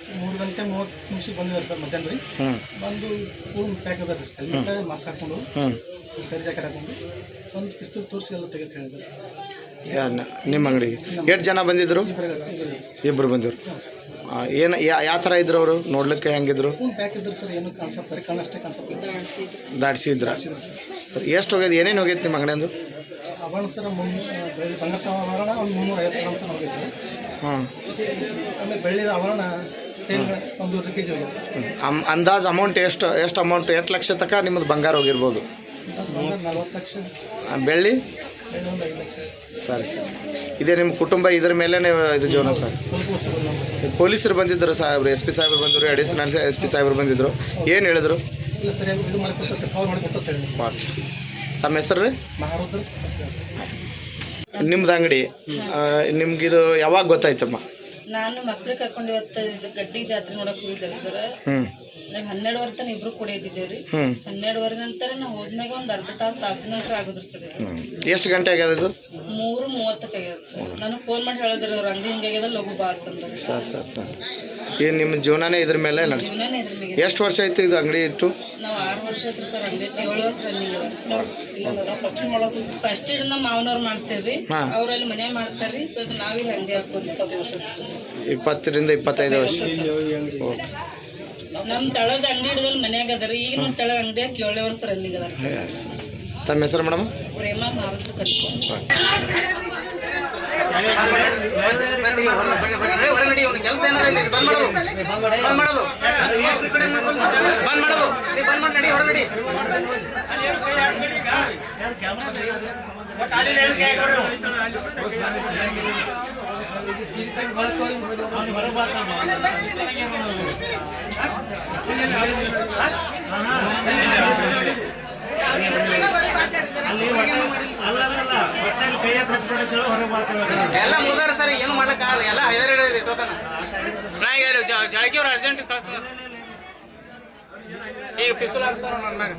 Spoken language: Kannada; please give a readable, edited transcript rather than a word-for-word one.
3:30 ಬಂದಿದ್ದಾರೆ ಸರ್ ಮಧ್ಯಾಹ್ನ ರೀ. ಬಂದು ಫುಲ್ ಪ್ಯಾಕ್ ಅದ ರೀ, ಹೆಲ್ಮೆಟ್ ಮಾಸ್ಕ್ ಹಾಕೊಂಡು ಕರಿ ಜಾಕೆಟ್ ಹಾಕೊಂಡು ಒಂದು ಪಿಸ್ತೂಲ್ ತೋರಿಸಿ ಎಲ್ಲ ತೆಗೆದು ಹೇಳಿದ್ರು. ನಿಮ್ಮ ಅಂಗಡಿಗೆ ಎಷ್ಟು ಜನ ಬಂದಿದ್ರು? ಇಬ್ಬರು ಬಂದಿದ್ರು. ಏನು ಯಾವ ಥರ ಇದ್ರು ಅವರು? ನೋಡ್ಲಿಕ್ಕೆ ಹೆಂಗಿದ್ರು? ಪ್ಯಾಕ್ ಇದ್ರು ಸರ್, ಏನು ಕಾನ್ಸೆಪ್ಟ್ ಬರೀ ಕಣ್ಣಷ್ಟೇ ಕಾನ್ಸೆಪ್ಟ್ ದಾಡ್ಸಿದ್ರ ಸರ್. ಎಷ್ಟು ಹೋಗ್ಯದ? ಏನೇನು ಹೋಗೈತೆ ನಿಮ್ಮ ಅಂಗಡಿಯಂದು? ಅವಣ ಸರ್ ಬಂಗಾರ ಆಭರಣ ಒಂದು 350 ಗ್ರಾಮ್ ತನಕ ಹೋಗಿ ಸರ್. ಆಮೇಲೆ ಬೆಳ್ಳಿದ ಆಭರಣ ಚೈನ್ ಒಂದು 2 kg ಹೋಗಿದೆ ಸರ್. ಅಂದಾಜು ಅಮೌಂಟ್ ಎಷ್ಟು ಅಮೌಂಟ್? 8 ಲಕ್ಷ ತನಕ ನಿಮ್ಮದು ಬಂಗಾರ ಹೋಗಿರ್ಬೋದು. 40 ಲಕ್ಷ. ಬೆಳ್ಳಿ 5 ಲಕ್ಷ. ಸರಿ ಸರ್. ಇದೇ ನಿಮ್ಮ ಕುಟುಂಬ ಇದ್ರ ಮೇಲೆ ಇದು ಜೀವನ ಸರ್? ಪೊಲೀಸರು ಬಂದಿದ್ದರು ಸಾಹೇಬ್ರು, SP ಸಾಹೇಬ್ರು ಬಂದರು, ಅಡಿಷನಲ್ SP ಸಾಹೇಬ್ರು ಬಂದಿದ್ದರು. ಏನು ಹೇಳಿದ್ರು? ತಮ್ಮ ಹೆಸರು ರೀ? ನಿಮ್ದು ಅಂಗಡಿ ನಿಮ್ಗಿದು ಯಾವಾಗ ಗೊತ್ತಾಯ್ತಮ್ಮ? ನಾನು ಮಕ್ಳು ಕರ್ಕೊಂಡು ಇವತ್ತು ಗಡ್ಡಿ ಜಾತ್ರೆ ನೋಡಕ್ ಹೋಗಿದ್ದಾರೆ ಸರ್. ನಾವು 12:15 ತನಕ ಇಬ್ರು ಕೂಡ ಇದ್ದಿದ್ದೇವ್ರಿ. 12:15 ನಂತರ ನಾವು ಹೋದ್ಮ್ಯಾಗ ಒಂದು ಅರ್ಧ ತಾಸಿನ ನಂತರ ಆಗುದ್ರಿ ಸರ್. ಎಷ್ಟು ಗಂಟೆ ಆಗ್ಯದ ಇದು? 3:30 ಆಗ್ಯದ ಸರ್. ನಾನು ಫೋನ್ ಮಾಡಿ ಹೇಳಿದ್ರಿ ಅವ್ರ ಅಂಗಡಿ ಹಿಂಗಾಗ್ಯದ ಲಘು ಬಾ ಅಂತಂದ್ರೆ. ಸರ್ ಏನು ನಿಮ್ಮ ಜೀವನನೇ ಇದ್ರ ಮೇಲೆ ನಡೆಸಿ? ಜೀವನನೇ ಇದ್ರ ಮೇಲೆ. ಎಷ್ಟು ವರ್ಷ ಆಯ್ತು ಇದು ಅಂಗಡಿ ಇಟ್ಟು? ನಾವು 6 ವರ್ಷ ಆಯ್ತು ಸರ್. ಅಂಗಡಿ 7 ವರ್ಷ ರನ್ನಿಂಗ್ ಅದ. ಫಸ್ಟ್ ಹಿಡಿದು ನಮ್ಮ ಮಾವನವ್ರು ಮಾಡ್ತೇವ್ರಿ, ಅವ್ರಲ್ಲಿ ಮನೆ ಮಾಡ್ತಾರ್ರಿ. ಸೊ ನಾವಿಲ್ಲಿ ಅಂಗಡಿ ಹಾಕೋದು 20 ರಿಂದ 25 ವರ್ಷ. ನಮ್ಮ ತಳದ ಅಂಗಡಿ ಹಿಡಿದಲ್ಲಿ ಮನ್ಯಾಗ ಅದರಿ. ಈಗ ನಮ್ಮ ತಳದ ಅಂಗಡಿ 7 ವರ್ಷ ರನ್ನಿಂಗ್ ಅದ. ತಮ್ಮ ಹೆಸರು ಮೇಡಮ್? ಪ್ರೇಮ ಮಾರುತಿ ಕಲ್ಕೊಂಡು. ಕೆಲಸ ಏನಾದ್ರು ಬಂದ್ ಮಾಡೋದು ನಡಿ ಹೊರಗಡೆ. ಎಲ್ಲ ಮುದಾರ ಸರ್, ಏನು ಮಾಡಕ್ಕಾಗಲ್ಲ. ಎಲ್ಲ ಹೈದರಾಬಾದ್ ಇಟ್ಟೋತಾನ. ನಾ ಹೇಳಿ ಜಳಕಿ ಅವ್ರು ಅರ್ಜೆಂಟ್ ಕಳ್ಸ. ಈಗ ಪಿಸ್ತೂಲ್ ಹಾಕ್ತಾರ ನನ್ನ ಮ್ಯಾಗ.